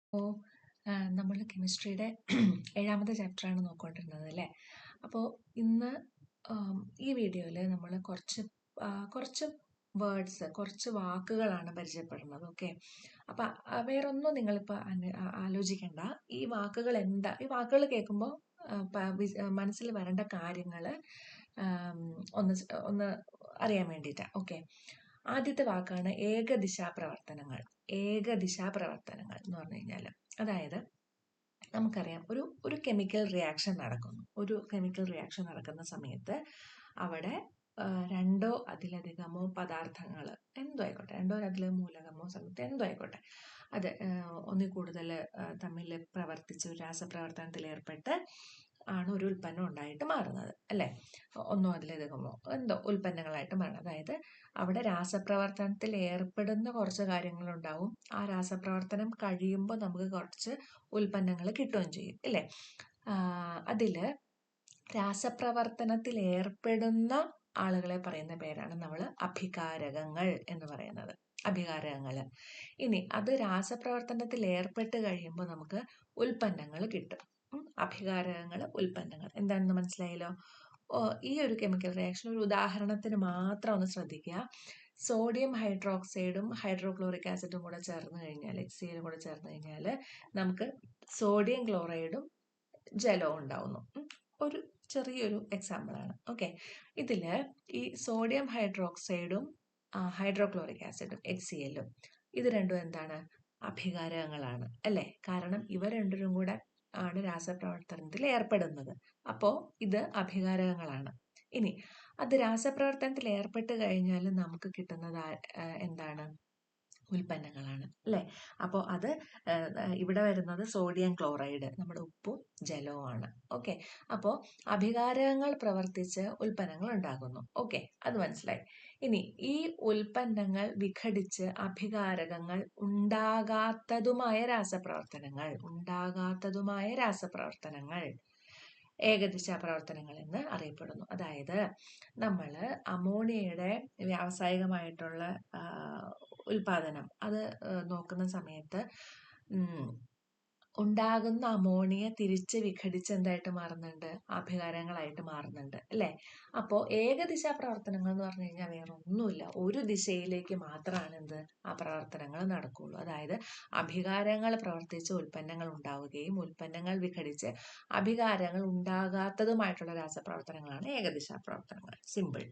അപ്പോൾ നമ്മൾ കെമിസ്ട്രിയുടെ ഏഴാമത്തെ ചാപ്റ്ററാണ് നോക്കിക്കൊണ്ടിരുന്നത് അല്ലേ. അപ്പോൾ ഇന്ന് ഈ വീഡിയോയിൽ നമ്മൾ കുറച്ച് വേർഡ്സ്, കുറച്ച് വാക്കുകളാണ് പരിചയപ്പെടുന്നത്. ഓക്കെ, അപ്പം വേറൊന്നും നിങ്ങളിപ്പോൾ ആലോചിക്കേണ്ട. ഈ വാക്കുകൾ എന്താ, ഈ വാക്കുകൾ കേൾക്കുമ്പോൾ മനസ്സിൽ വരേണ്ട കാര്യങ്ങൾ ഒന്ന് അറിയാൻ വേണ്ടിയിട്ടാണ്. ഓക്കെ, ആദ്യത്തെ വാക്കാണ് ഏകദിശാപ്രവർത്തനങ്ങൾ. ഏകദിശാപ്രവർത്തനങ്ങൾ എന്ന് പറഞ്ഞു കഴിഞ്ഞാൽ, അതായത് നമുക്കറിയാം ഒരു കെമിക്കൽ റിയാക്ഷൻ നടക്കുന്നു. ഒരു കെമിക്കൽ റിയാക്ഷൻ നടക്കുന്ന സമയത്ത് അവിടെ രണ്ടോ അതിലധികമോ പദാർത്ഥങ്ങൾ, എന്തോ ആയിക്കോട്ടെ, രണ്ടോ അതിലധികം മൂലകമോ സംയുക്തം എന്തോ ആയിക്കോട്ടെ, അത് ഒന്നിൽ കൂടുതൽ തമ്മിൽ പ്രവർത്തിച്ച് ഒരു രാസപ്രവർത്തനത്തിൽ ഏർപ്പെട്ട് ആണ് ഒരു ഉൽപ്പന്നം ഉണ്ടായിട്ട് മാറുന്നത് അല്ലേ. ഒന്നോ അതിലധികമോ എന്തോ ഉൽപ്പന്നങ്ങളായിട്ട് മാറണം. അതായത് അവിടെ രാസപ്രവർത്തനത്തിൽ ഏർപ്പെടുന്ന കുറച്ച് കാര്യങ്ങളുണ്ടാവും. ആ രാസപ്രവർത്തനം കഴിയുമ്പോൾ നമുക്ക് കുറച്ച് ഉൽപ്പന്നങ്ങൾ കിട്ടുകയും ചെയ്യും അല്ലേ. അതില് രാസപ്രവർത്തനത്തിൽ ഏർപ്പെടുന്ന ആളുകളെ പറയുന്ന പേരാണ് നമ്മൾ അഭികാരകങ്ങൾ എന്ന് പറയുന്നത്. അഭികാരകങ്ങൾ. ഇനി അത് രാസപ്രവർത്തനത്തിൽ ഏർപ്പെട്ട് കഴിയുമ്പോൾ നമുക്ക് ഉൽപ്പന്നങ്ങൾ കിട്ടും. അഭികാരകങ്ങൾ, ഉൽപ്പന്നങ്ങൾ എന്താണെന്ന് മനസ്സിലായല്ലോ. ഈ ഒരു കെമിക്കൽ റിയാക്ഷൻ ഒരു ഉദാഹരണത്തിന് മാത്രം ഒന്ന് ശ്രദ്ധിക്കുക. സോഡിയം ഹൈഡ്രോക്സൈഡും ഹൈഡ്രോക്ലോറിക് ആസിഡും കൂടെ ചേർന്ന് കഴിഞ്ഞാൽ, HCl കൂടെ ചേർന്ന് കഴിഞ്ഞാൽ നമുക്ക് സോഡിയം ക്ലോറൈഡും ജലവും ഉണ്ടാവുന്നു. ഒരു ചെറിയൊരു എക്സാമ്പിളാണ്. ഓക്കെ, ഇതില് ഈ സോഡിയം ഹൈഡ്രോക്സൈഡും ഹൈഡ്രോക്ലോറിക് ആസിഡും HCl-ഉം ഇത് രണ്ടും എന്താണ്? അഭികാരകങ്ങളാണ് അല്ലേ. കാരണം ഇവ രണ്ടിനും കൂടെ ആണ് രാസപ്രവർത്തനത്തിൽ ഏർപ്പെടുന്നത്. അപ്പോൾ ഇത് അഭികാരകങ്ങളാണ്. ഇനി അത് രാസപ്രവർത്തനത്തിൽ ഏർപ്പെട്ട് കഴിഞ്ഞാൽ നമുക്ക് കിട്ടുന്നത് എന്താണ്? ഉൽപ്പന്നങ്ങളാണ് അല്ലേ. അപ്പോൾ അത് ഇവിടെ വരുന്നത് സോഡിയം ക്ലോറൈഡ്, നമ്മുടെ ഉപ്പും ജലവുമാണ്. ഓക്കെ, അപ്പോൾ അഭികാരകങ്ങൾ പ്രവർത്തിച്ച് ഉൽപ്പന്നങ്ങൾ ഉണ്ടാകുന്നു. ഓക്കെ, അത് മനസ്സിലായി. ഇനി ഈ ഉൽപ്പന്നങ്ങൾ വിഘടിച്ച് അഭികാരകങ്ങൾ ഉണ്ടാകാത്തതുമായ രാസപ്രവർത്തനങ്ങൾ ഏകദിശാ പ്രവർത്തനങ്ങൾ എന്ന് അറിയപ്പെടുന്നു. അതായത് നമ്മൾ അമോണിയയുടെ വ്യാവസായികമായിട്ടുള്ള ഉൽപാദനം അത് നോക്കുന്ന സമയത്ത് ഉണ്ടാകുന്ന അമോണിയ തിരിച്ച് വിഘടിച്ച് എന്തായിട്ട് മാറുന്നുണ്ട്? അഭികാരങ്ങളായിട്ട് മാറുന്നുണ്ട് അല്ലേ. അപ്പോൾ ഏകദിശാ പ്രവർത്തനങ്ങൾ എന്ന് പറഞ്ഞു കഴിഞ്ഞാൽ വേറെ ഒന്നുമില്ല, ഒരു ദിശയിലേക്ക് മാത്രമാണ് എന്ത് ആ പ്രവർത്തനങ്ങൾ നടക്കുകയുള്ളൂ. അതായത് അഭികാരങ്ങൾ പ്രവർത്തിച്ച് ഉൽപ്പന്നങ്ങൾ ഉണ്ടാവുകയും ഉൽപ്പന്നങ്ങൾ വിഘടിച്ച് അഭികാരങ്ങൾ ഉണ്ടാകാത്തതുമായിട്ടുള്ള രാസപ്രവർത്തനങ്ങളാണ് ഏകദിശാ പ്രവർത്തനങ്ങൾ. സിമ്പിൾ,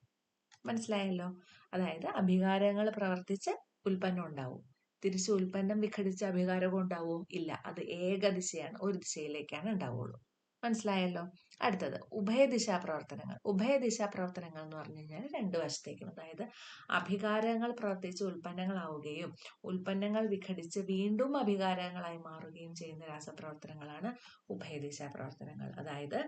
മനസ്സിലായല്ലോ. അതായത് അഭികാരങ്ങൾ പ്രവർത്തിച്ച് ഉൽപ്പന്നം ഉണ്ടാവും, തിരിച്ച് ഉൽപ്പന്നം വിഘടിച്ച് അഭികാരകം ഉണ്ടാവും ഇല്ല. അത് ഏകദിശയാണ്, ഒരു ദിശയിലേക്കാണ് ഉണ്ടാവുള്ളൂ. മനസ്സിലായല്ലോ. അടുത്തത് ഉഭയദിശാ പ്രവർത്തനങ്ങൾ. ഉഭയദിശാ പ്രവർത്തനങ്ങൾ എന്ന് പറഞ്ഞു കഴിഞ്ഞാൽ രണ്ട് വശത്തേക്കും, അതായത് അഭികാരങ്ങൾ പ്രവർത്തിച്ച് ഉൽപ്പന്നങ്ങളാവുകയും ഉൽപ്പന്നങ്ങൾ വിഘടിച്ച് വീണ്ടും അഭികാരങ്ങളായി മാറുകയും ചെയ്യുന്ന രാസപ്രവർത്തനങ്ങളാണ് ഉഭയദിശാ പ്രവർത്തനങ്ങൾ. അതായത്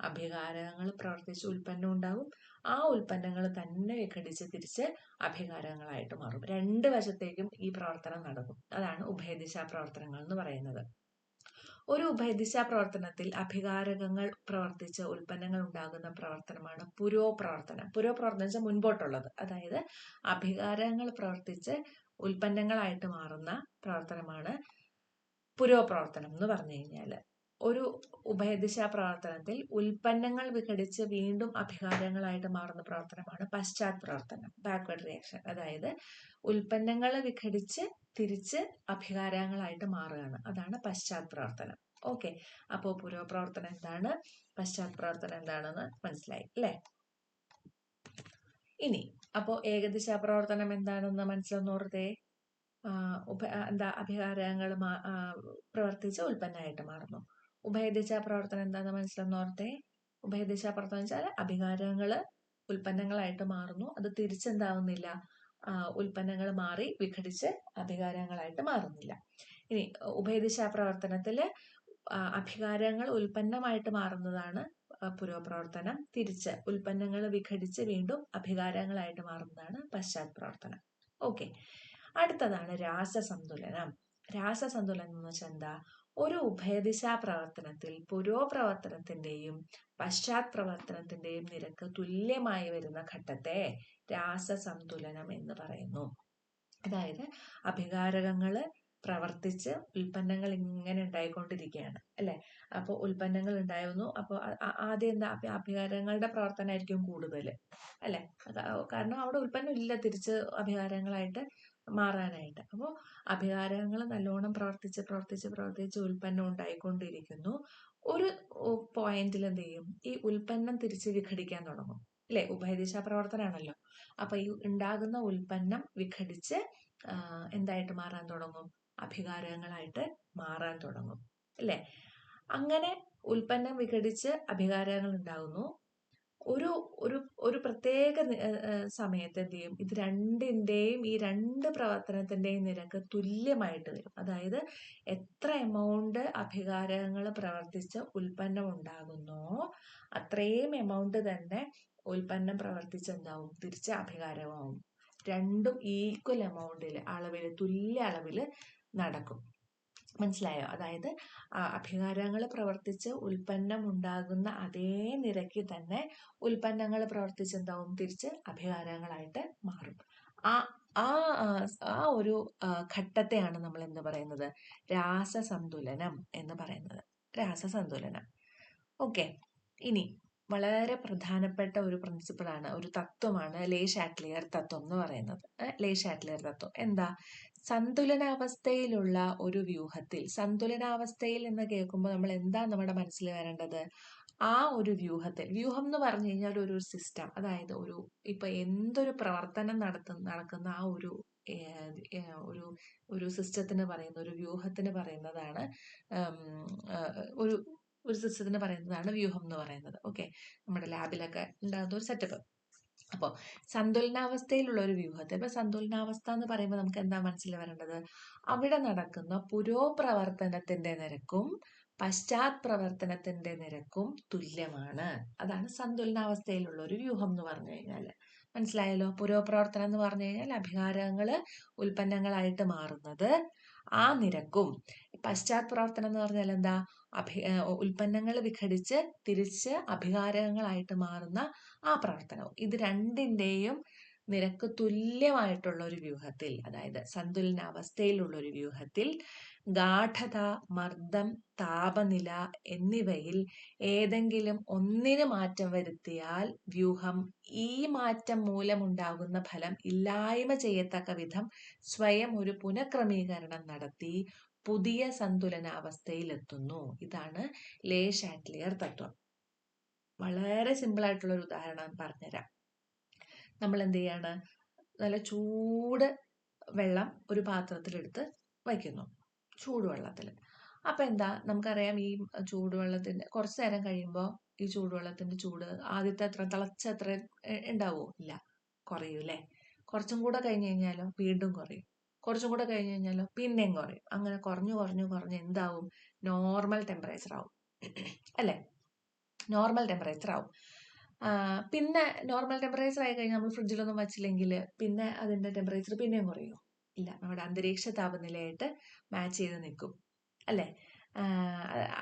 അഭികാരങ്ങൾ പ്രവർത്തിച്ച് ഉൽപ്പന്നം ഉണ്ടാവും, ആ ഉൽപ്പന്നങ്ങൾ തന്നെ വിഘടിച്ച് തിരിച്ച് അഭികാരങ്ങളായിട്ട് മാറും. രണ്ട് വശത്തേക്കും ഈ പ്രവർത്തനം നടക്കും. അതാണ് ഉഭയദിശാ പ്രവർത്തനങ്ങൾ എന്ന് പറയുന്നത്. ഒരു ഉഭയദിശാ പ്രവർത്തനത്തിൽ അഭികാരകങ്ങൾ പ്രവർത്തിച്ച് ഉൽപ്പന്നങ്ങൾ ഉണ്ടാകുന്ന പ്രവർത്തനമാണ് പുരോപ്രവർത്തനം. പുരോപ്രവർത്തനം വെച്ചാൽ മുൻപോട്ടുള്ളത്. അതായത് അഭികാരങ്ങൾ പ്രവർത്തിച്ച് ഉൽപ്പന്നങ്ങളായിട്ട് മാറുന്ന പ്രവർത്തനമാണ് പുരോപ്രവർത്തനം എന്ന് പറഞ്ഞു കഴിഞ്ഞാൽ. ഒരു ഉഭയദിശാ പ്രവർത്തനത്തിൽ ഉൽപ്പന്നങ്ങൾ വിഘടിച്ച് വീണ്ടും അഭികാരങ്ങളായിട്ട് മാറുന്ന പ്രവർത്തനമാണ് പശ്ചാത് പ്രവർത്തനം, ബാക്ക്വേർഡ് റിയാക്ഷൻ. അതായത് ഉൽപ്പന്നങ്ങൾ വിഘടിച്ച് തിരിച്ച് അഭികാരങ്ങളായിട്ട് മാറുകയാണ്, അതാണ് പശ്ചാത് പ്രവർത്തനം. ഓക്കെ, അപ്പോൾ പുരോപ്രവർത്തനം എന്താണ്, പശ്ചാത് പ്രവർത്തനം എന്താണെന്ന് മനസ്സിലായി അല്ലേ. ഇനി അപ്പോൾ ഏകദിശാ പ്രവർത്തനം എന്താണെന്ന് മനസ്സിലൊന്നോർത്തേ. അഭികാരങ്ങൾ പ്രവർത്തിച്ച് ഉൽപ്പന്നമായിട്ട് മാറുന്നു. ഉഭയദിശാ പ്രവർത്തനം എന്താണെന്ന് മനസ്സിലൊന്നോർത്തേ. ഉഭയദിശാ പ്രവർത്തനം വെച്ചാൽ അഭികാരങ്ങൾ ഉൽപ്പന്നങ്ങളായിട്ട് മാറുന്നു, അത് തിരിച്ചെന്താവുന്നില്ല, ഉൽപ്പന്നങ്ങൾ മാറി വിഘടിച്ച് അഭികാരങ്ങളായിട്ട് മാറുന്നില്ല. ഇനി ഉഭയദിശാ പ്രവർത്തനത്തില് അഭികാരങ്ങൾ ഉൽപ്പന്നമായിട്ട് മാറുന്നതാണ് പുരോപ്രവർത്തനം, തിരിച്ച് ഉൽപ്പന്നങ്ങൾ വിഘടിച്ച് വീണ്ടും അഭികാരങ്ങളായിട്ട് മാറുന്നതാണ് പശ്ചാത് പ്രവർത്തനം. ഓക്കെ, അടുത്തതാണ് രാസസന്തുലനം. രാസസന്തുലനം എന്ന് വെച്ചാൽ എന്താ? ഒരു ഉഭയദിശാ പ്രവർത്തനത്തിൽ പുരോപ്രവർത്തനത്തിന്റെയും പശ്ചാത് പ്രവർത്തനത്തിന്റെയും നിരക്ക് തുല്യമായി വരുന്ന ഘട്ടത്തെ രാസസന്തുലനം എന്ന് പറയുന്നു. അതായത് അഭികാരകങ്ങള് പ്രവർത്തിച്ച് ഉൽപ്പന്നങ്ങൾ ഇങ്ങനെ ഉണ്ടായിക്കൊണ്ടിരിക്കുകയാണ് അല്ലെ. അപ്പോൾ ഉൽപ്പന്നങ്ങൾ ഉണ്ടായിരുന്നു. അപ്പോൾ ആദ്യം എന്താ, അഭികാരങ്ങളുടെ പ്രവർത്തനമായിരിക്കും കൂടുതൽ അല്ലെ. കാരണം അവിടെ ഉൽപ്പന്നം ഇല്ല തിരിച്ച് അഭികാരങ്ങളായിട്ട് മാറാനായിട്ട്. അപ്പോൾ അഭികാരങ്ങൾ നല്ലോണം പ്രവർത്തിച്ച് പ്രവർത്തിച്ച് പ്രവർത്തിച്ച് ഉൽപ്പന്നം ഉണ്ടായിക്കൊണ്ടിരിക്കുന്നു. ഒരു പോയിന്റിൽ എന്ത് ചെയ്യും, ഈ ഉൽപ്പന്നം തിരിച്ച് വിഘടിക്കാൻ തുടങ്ങും അല്ലെ. ഉഭയദിശാ പ്രവർത്തനമാണല്ലോ. അപ്പൊ ഈ ഉണ്ടാകുന്ന ഉൽപ്പന്നം വിഘടിച്ച് എന്തായിട്ട് മാറാൻ തുടങ്ങും, അഭികാരങ്ങളായിട്ട് മാറാൻ തുടങ്ങും അല്ലെ. അങ്ങനെ ഉൽപ്പന്നം വിഘടിച്ച് അഭികാരങ്ങൾ ഉണ്ടാകുന്നു. ഒരു ഒരു ഒരു പ്രത്യേക സമയത്ത് എന്ത് ചെയ്യും, ഇത് രണ്ടിന്റെയും ഈ രണ്ട് പ്രവർത്തനത്തിന്റെയും നിരക്ക് തുല്യമായിട്ട് വരും. അതായത് എത്ര എമൗണ്ട് അഭികാരങ്ങൾ പ്രവർത്തിച്ച് ഉൽപ്പന്നം ഉണ്ടാകുന്നോ അത്രയും എമൗണ്ട് തന്നെ ഉൽപ്പന്നം പ്രവർത്തിച്ച് എന്താവും, തിരിച്ച് അഭികാരമാവും. രണ്ടും ഈക്വൽ എമൗണ്ടിൽ, അളവിൽ, തുല്യ അളവിൽ നടക്കും. മനസ്സിലായോ? അതായത് അഭികാരങ്ങൾ പ്രവർത്തിച്ച് ഉൽപ്പന്നം ഉണ്ടാകുന്ന അതേ നിരക്ക് തന്നെ ഉൽപ്പന്നങ്ങൾ പ്രവർത്തിച്ച് എന്താവും, തിരിച്ച് അഭികാരങ്ങളായിട്ട് മാറും. ആ ആ ആ ഒരു ഘട്ടത്തെയാണ് നമ്മൾ എന്ത് പറയുന്നത്, രാസസന്തുലനം എന്ന് പറയുന്നത്. രാസസന്തുലനം. ഓക്കെ. ഇനി വളരെ പ്രധാനപ്പെട്ട ഒരു പ്രിൻസിപ്പിളാണ്, ഒരു തത്വമാണ് ലേ ഷാറ്റ്ലിയർ തത്വം എന്ന് പറയുന്നത്. ലേ ഷാറ്റ്ലിയർ തത്വം എന്താ? സന്തുലനാവസ്ഥയിലുള്ള ഒരു വ്യൂഹത്തിൽ, സന്തുലനാവസ്ഥയിൽ എന്ന് കേൾക്കുമ്പോൾ നമ്മൾ എന്താ നമ്മുടെ മനസ്സിൽ വരേണ്ടത്, ആ ഒരു വ്യൂഹത്തിൽ, വ്യൂഹം എന്ന് പറഞ്ഞു കഴിഞ്ഞാൽ ഒരു സിസ്റ്റം, അതായത് ഇപ്പൊ എന്തൊരു പ്രവർത്തനം നടക്കുന്ന ആ ഒരു ഒരു ഒരു സിസ്റ്റത്തിന് പറയുന്ന, ഒരു വ്യൂഹത്തിന് പറയുന്നതാണ് ഒരു ഒരു സിസ്റ്റത്തിന് പറയുന്നതാണ് വ്യൂഹം എന്ന് പറയുന്നത്. ഓക്കെ, നമ്മുടെ ലാബിലൊക്കെ ഉണ്ടാകുന്ന ഒരു സെറ്റപ്പ്. അപ്പോൾ സന്തുലനാവസ്ഥയിലുള്ള ഒരു വ്യൂഹത്തെ, ഇപ്പൊ സന്തുലനാവസ്ഥ എന്ന് പറയുമ്പോൾ നമുക്ക് എന്താ മനസ്സിൽ വരേണ്ടത്, അവിടെ നടക്കുന്ന പുരോപ്രവർത്തനത്തിന്റെ നിരക്കും പശ്ചാത് പ്രവർത്തനത്തിന്റെ നിരക്കും തുല്യമാണ്. അതാണ് സന്തുലനാവസ്ഥയിലുള്ള ഒരു വ്യൂഹം എന്ന് പറഞ്ഞു കഴിഞ്ഞാൽ. മനസ്സിലായല്ലോ? പുരോപ്രവർത്തനം എന്ന് പറഞ്ഞു കഴിഞ്ഞാൽ അഭികാരങ്ങള് ഉൽപ്പന്നങ്ങളായിട്ട് മാറുന്നത്, ആ നിരക്കും. പശ്ചാത് പ്രവർത്തനം എന്ന് പറഞ്ഞാൽ എന്താ, ഉൽപ്പന്നങ്ങൾ വിഘടിച്ച് തിരിച്ച് അഭികാരങ്ങളായിട്ട് മാറുന്ന ആ പ്രവർത്തനവും. ഇത് രണ്ടിന്റെയും നിരക്ക് തുല്യമായിട്ടുള്ള ഒരു വ്യൂഹത്തിൽ, അതായത് സന്തുലനാവസ്ഥയിലുള്ള ഒരു വ്യൂഹത്തിൽ ഗാഠത, മർദ്ദം, താപനില എന്നിവയിൽ ഏതെങ്കിലും ഒന്നിന് മാറ്റം വരുത്തിയാൽ വ്യൂഹം ഈ മാറ്റം മൂലമുണ്ടാകുന്ന ഫലം ഇല്ലായ്മ ചെയ്യത്തക്ക വിധം സ്വയം ഒരു പുനഃക്രമീകരണം നടത്തി പുതിയ സന്തുലനാവസ്ഥയിലെത്തുന്നു. ഇതാണ് ലേ ഷാറ്റ്ലിയർ തത്വം. വളരെ സിമ്പിൾ ആയിട്ടുള്ള ഒരു ഉദാഹരണം പറഞ്ഞുതരാം. നമ്മൾ എന്ത് ചെയ്യാണ്, നല്ല ചൂട് വെള്ളം ഒരു പാത്രത്തിലെടുത്ത് വയ്ക്കുന്നു, ചൂടുവെള്ളത്തിൽ. അപ്പൊ എന്താ, നമുക്കറിയാം ഈ ചൂടുവെള്ളത്തിന്റെ കുറച്ചു നേരം കഴിയുമ്പോൾ ഈ ചൂടുവെള്ളത്തിന്റെ ചൂട് ആദ്യത്തെ അത്ര തിളച്ച അത്ര ഉണ്ടാവോ? ഇല്ല, കുറയും അല്ലേ. കുറച്ചും കൂടെ കഴിഞ്ഞ് കഴിഞ്ഞാലോ വീണ്ടും കുറയും, കുറച്ചും കൂടെ കഴിഞ്ഞ് കഴിഞ്ഞാലോ പിന്നെയും കുറയും. അങ്ങനെ കുറഞ്ഞു കുറഞ്ഞു കുറഞ്ഞ് എന്താവും, നോർമൽ ടെമ്പറേച്ചർ ആവും അല്ലെ. നോർമൽ ടെമ്പറേച്ചർ ആവും. പിന്നെ നോർമൽ ടെമ്പറേച്ചർ ആയി കഴിഞ്ഞാൽ നമ്മൾ ഫ്രിഡ്ജിലൊന്നും വെച്ചില്ലെങ്കിൽ പിന്നെ അതിന്റെ ടെമ്പറേച്ചർ പിന്നെയും കുറയോ? ഇല്ല, നമ്മുടെ അന്തരീക്ഷ താപനിലയായിട്ട് മാച്ച് ചെയ്ത് നിൽക്കും അല്ലെ.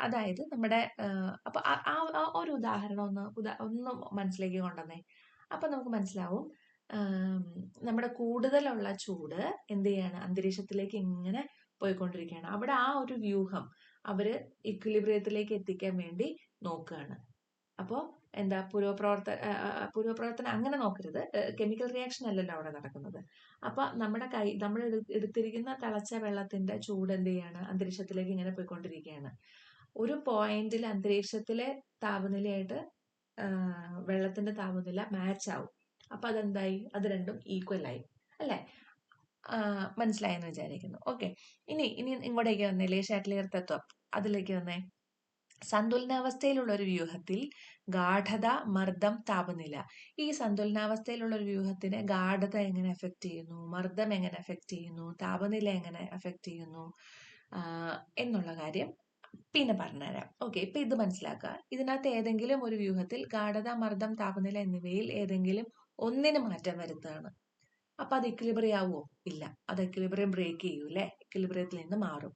അതായത് നമ്മുടെ അപ്പൊ ആ ഒരു ഉദാഹരണം ഒന്ന് മനസ്സിലേക്ക് കൊണ്ടുവന്നേ. അപ്പൊ നമുക്ക് മനസ്സിലാവും നമ്മുടെ കൂടുതലുള്ള ചൂട് എന്ത് ചെയ്യാണ്, അന്തരീക്ഷത്തിലേക്ക് ഇങ്ങനെ പോയിക്കൊണ്ടിരിക്കുകയാണ്. അവിടെ ആ ഒരു വ്യൂഹം അവര് ഇക്വിലിബ്രിയത്തിലേക്ക് എത്തിക്കാൻ വേണ്ടി നോക്കുകയാണ്. അപ്പോൾ എന്താ, പുരോപ്രവർത്തനം അങ്ങനെ നോക്കരുത്, കെമിക്കൽ റിയാക്ഷൻ അല്ലല്ലോ അവിടെ നടക്കുന്നത്. അപ്പൊ നമ്മൾ എടുത്തിരിക്കുന്ന തിളച്ച വെള്ളത്തിന്റെ ചൂട് എന്ത് ചെയ്യാണ്, അന്തരീക്ഷത്തിലേക്ക് ഇങ്ങനെ പോയിക്കൊണ്ടിരിക്കുകയാണ്. ഒരു പോയിന്റിൽ അന്തരീക്ഷത്തിലെ താപനിലയായിട്ട് വെള്ളത്തിന്റെ താപനില മാച്ച് ആവും. അപ്പൊ അതെന്തായി, അത് രണ്ടും ഈക്വൽ ആയി അല്ലെ. മനസ്സിലായെന്ന് വിചാരിക്കുന്നു. ഓക്കെ, ഇനി ഇങ്ങോട്ടേക്ക് വന്നേ, ലേ ഷാറ്റ്ലിയർ തത്വം അതിലേക്ക് വന്നേ. സന്തുലനാവസ്ഥയിലുള്ള ഒരു വ്യൂഹത്തിൽ ഗാഠത, മർദ്ദം, താപനില. ഈ സന്തുലനാവസ്ഥയിലുള്ള ഒരു വ്യൂഹത്തിന് ഗാഠത എങ്ങനെ എഫക്ട് ചെയ്യുന്നു, മർദ്ദം എങ്ങനെ എഫക്ട് ചെയ്യുന്നു, താപനില എങ്ങനെ എഫക്ട് ചെയ്യുന്നു എന്നുള്ള കാര്യം പിന്നെ പറഞ്ഞുതരാം. ഓക്കെ, ഇപ്പൊ ഇത് മനസ്സിലാക്കുക. ഇതിനകത്ത് ഏതെങ്കിലും ഒരു വ്യൂഹത്തിൽ ഗാഠത, മർദ്ദം, താപനില എന്നിവയിൽ ഏതെങ്കിലും ഒന്നിന് മാറ്റം വരുത്തുകയാണ്. അപ്പൊ അത് ഇക്വിലിബ്രിയം ആവുമോ? ഇല്ല, അത് ഇക്വിലിബ്രിയം ബ്രേക്ക് ചെയ്യൂ അല്ലെ, ഇക്വിലിബ്രിയത്തിൽ നിന്ന് മാറും.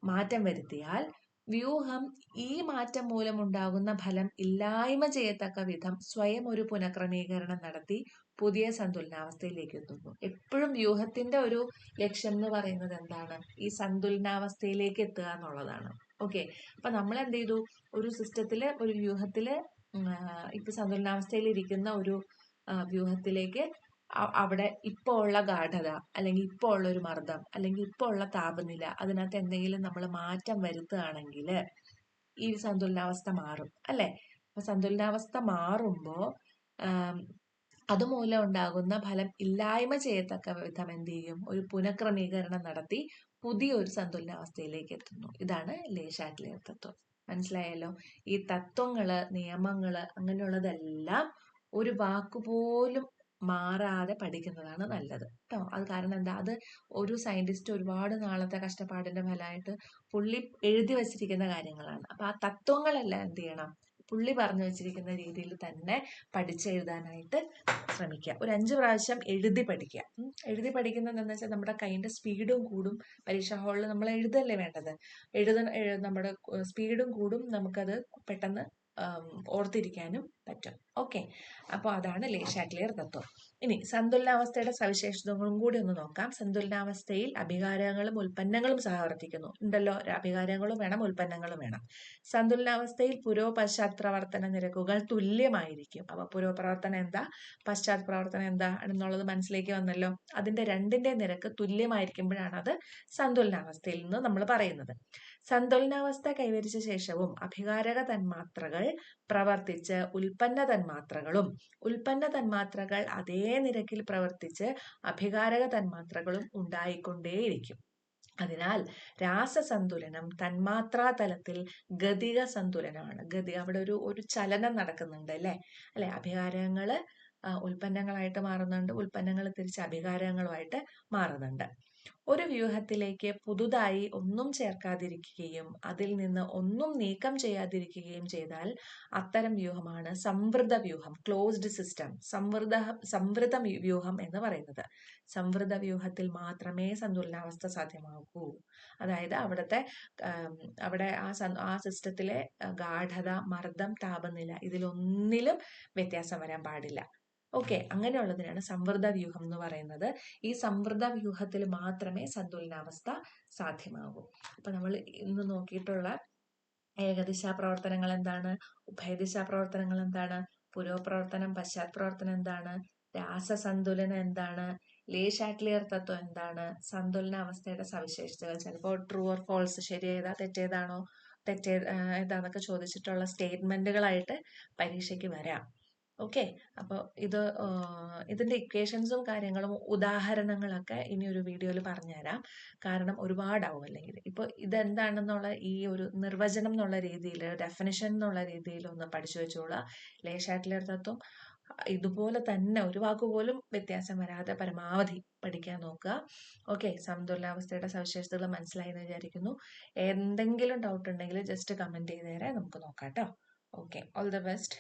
മാറ്റം വരുത്തിയാൽ വ്യൂഹം ഈ മാറ്റം മൂലമുണ്ടാകുന്ന ഫലം ഇല്ലായ്മ ചെയ്യത്തക്ക വിധം സ്വയം ഒരു പുനഃക്രമീകരണം നടത്തി പുതിയ സന്തുലനാവസ്ഥയിലേക്ക് എത്തുന്നു. എപ്പോഴും വ്യൂഹത്തിന്റെ ഒരു ലക്ഷ്യം എന്ന് പറയുന്നത് എന്താണ്? ഈ സന്തുലനാവസ്ഥയിലേക്ക് എത്തുക എന്നുള്ളതാണ്. ഓക്കെ, അപ്പൊ നമ്മൾ എന്ത് ചെയ്തു? ഒരു സിസ്റ്റത്തില്, ഒരു വ്യൂഹത്തില് ഇപ്പൊ സന്തുലനാവസ്ഥയിൽ ഇരിക്കുന്ന ഒരു വ്യൂഹത്തിലേക്ക് അവിടെ ഇപ്പോ ഉള്ള ഗാഢത, അല്ലെങ്കിൽ ഇപ്പോ ഉള്ള ഒരു മർദ്ദം, അല്ലെങ്കിൽ ഇപ്പോ ഉള്ള താപനില, അതിനകത്ത് എന്തെങ്കിലും നമ്മൾ മാറ്റം വരുത്തുകയാണെങ്കിൽ ഈ സന്തുലനാവസ്ഥ മാറും അല്ലെ? അപ്പൊ സന്തുലനാവസ്ഥ മാറുമ്പോ അതുമൂലം ഉണ്ടാകുന്ന ഫലം ഇല്ലായ്മ ചെയ്യത്തക്ക വിധം എന്ത് ചെയ്യും? ഒരു പുനഃക്രമീകരണം നടത്തി പുതിയൊരു സന്തുലനാവസ്ഥയിലേക്ക് എത്തുന്നു. ഇതാണ് ലേ ഷാറ്റ്ലിയർ തത്വം. മനസ്സിലായല്ലോ? ഈ തത്വങ്ങള്, നിയമങ്ങള്, അങ്ങനെയുള്ളതെല്ലാം ഒരു വാക്കുപോലും മാറാതെ പഠിക്കുന്നതാണ് നല്ലത് കേട്ടോ. അത് കാരണം എന്താ? അത് ഒരു സയന്റിസ്റ്റ് ഒരുപാട് നാളത്തെ കഷ്ടപ്പാടിന്റെ ഫലമായിട്ട് പുള്ളി എഴുതി വച്ചിരിക്കുന്ന കാര്യങ്ങളാണ്. അപ്പൊ ആ തത്വങ്ങളെല്ലാം എന്ത് ചെയ്യണം? പുള്ളി പറഞ്ഞു വെച്ചിരിക്കുന്ന രീതിയിൽ തന്നെ പഠിച്ചെഴുതാനായിട്ട് ശ്രമിക്കുക. ഒരു 5 പ്രാവശ്യം എഴുതി പഠിക്കുക. എഴുതി പഠിക്കുന്നത് എന്താണെന്ന് വെച്ചാൽ നമ്മുടെ കൈയിന്റെ സ്പീഡും കൂടും. പരീക്ഷാ ഹാളിൽ നമ്മൾ എഴുതല്ലേ വേണ്ടത്? നമ്മുടെ സ്പീഡും കൂടും, നമുക്കത് പെട്ടെന്ന് ഓർത്തിരിക്കാനും പറ്റും. ഓക്കെ, അപ്പോൾ അതാണ് ലേ ഷാറ്റ്ലിയർ തത്വം. ഇനി സന്തുലനാവസ്ഥയുടെ സവിശേഷതകളും കൂടി ഒന്ന് നോക്കാം. സന്തുലനാവസ്ഥയിൽ അഭികാരങ്ങളും ഉൽപ്പന്നങ്ങളും സഹവർത്തിക്കുന്നു. ഉണ്ടല്ലോ, അഭികാരങ്ങളും വേണം, ഉൽപ്പന്നങ്ങളും വേണം. സന്തുലനാവസ്ഥയിൽ പുരോപശ്ചാത് പ്രവർത്തന നിരക്കുകൾ തുല്യമായിരിക്കും. അപ്പൊ പുരോപ്രവർത്തനം എന്താ, പശ്ചാത് പ്രവർത്തനം എന്താ എന്നുള്ളത് മനസ്സിലേക്ക് വന്നല്ലോ. അതിന്റെ രണ്ടിന്റെ നിരക്ക് തുല്യമായിരിക്കുമ്പോഴാണ് അത് സന്തുലനാവസ്ഥയിൽ നിന്ന് നമ്മൾ പറയുന്നത്. സന്തുലനാവസ്ഥ കൈവരിച്ച ശേഷവും അഭികാരക തന്മാത്രകൾ പ്രവർത്തിച്ച് ഉൽപ്പന്ന തന്മാത്രകളും, ഉൽപ്പന്ന തന്മാത്രകൾ അതേ നിരക്കിൽ പ്രവർത്തിച്ച് അഭികാരക തന്മാത്രകളും ഉണ്ടായിക്കൊണ്ടേയിരിക്കും. അതിനാൽ രാസസന്തുലനം തന്മാത്രാ തലത്തിൽ ഗതിക സന്തുലനമാണ്. അവിടെ ഒരു ചലനം നടക്കുന്നുണ്ട് അല്ലെ? അഭികാരങ്ങള് ഉൽപ്പന്നങ്ങളായിട്ട് മാറുന്നുണ്ട്, ഉൽപ്പന്നങ്ങൾ തിരിച്ച് അഭികാരങ്ങളുമായിട്ട് മാറുന്നുണ്ട്. ഒരു വ്യൂഹത്തിലേക്ക് പുതുതായി ഒന്നും ചേർക്കാതിരിക്കുകയും അതിൽ നിന്ന് ഒന്നും നീക്കം ചെയ്യാതിരിക്കുകയും ചെയ്താൽ അത്തരം വ്യൂഹമാണ് സംവൃത വ്യൂഹം, ക്ലോസ്ഡ് സിസ്റ്റം, സംവൃത വ്യൂഹം എന്ന് പറയുന്നത്. സംവൃത വ്യൂഹത്തിൽ മാത്രമേ സന്തുലനാവസ്ഥ സാധ്യമാകൂ. അതായത് അവിടെ ആ സിസ്റ്റത്തിലെ ഗാഢത, മർദ്ദം, താപനില ഇതിലൊന്നിലും വ്യത്യാസം വരാൻ പാടില്ല. ഓക്കെ, അങ്ങനെയുള്ളതിനാണ് സംവൃത വ്യൂഹം എന്ന് പറയുന്നത്. ഈ സംവൃത വ്യൂഹത്തിൽ മാത്രമേ സന്തുലനാവസ്ഥ സാധ്യമാകൂ. അപ്പൊ നമ്മൾ ഇന്ന് നോക്കിയിട്ടുള്ള ഏകദിശാ പ്രവർത്തനങ്ങൾ എന്താണ്? ഉഭയദിശാ പ്രവർത്തനങ്ങൾ എന്താണ്? പുരോപ്രവർത്തനം, പശ്ചാത് പ്രവർത്തനം എന്താണ്? രാസസന്തുലനം എന്താണ്? ലേ ഷാറ്റ്ലിയർ തത്വം എന്താണ്? സന്തുലനാവസ്ഥയുടെ സവിശേഷതകൾ, ചിലപ്പോൾ ട്രൂ ഓർ ഫോൾസ്, ശരിയേതാ തെറ്റേതാണോ, ഏതാന്നൊക്കെ ചോദിച്ചിട്ടുള്ള സ്റ്റേറ്റ്മെന്റുകളായിട്ട് പരീക്ഷയ്ക്ക് വരാം. ഓക്കെ, അപ്പോൾ ഇതിന്റെ ഇക്വേഷൻസും കാര്യങ്ങളും ഉദാഹരണങ്ങളൊക്കെ ഇനി ഒരു വീഡിയോയിൽ പറഞ്ഞുതരാം. കാരണം ഒരുപാടാവും അല്ലെങ്കിൽ. ഇപ്പോൾ ഇതെന്താണെന്നുള്ള ഈ ഒരു നിർവചനം എന്നുള്ള രീതിയിൽ, ഡെഫിനിഷൻ എന്നുള്ള രീതിയിൽ ഒന്ന് പഠിച്ചു വെച്ചോളാം. ലേ ഷാറ്റ്ലിയർ തത്വം ഇതുപോലെ തന്നെ ഒരു വാക്കുപോലും വ്യത്യാസം വരാതെ പരമാവധി പഠിക്കാൻ നോക്കുക. ഓക്കെ, സന്തുലനാവസ്ഥയുടെ സവിശേഷതകൾ മനസ്സിലായി എന്ന് വിചാരിക്കുന്നു. എന്തെങ്കിലും ഡൗട്ട് ഉണ്ടെങ്കിൽ ജസ്റ്റ് കമന്റ് ചെയ്തേരെ, നമുക്ക് നോക്കാം കേട്ടോ. Okay, all the best.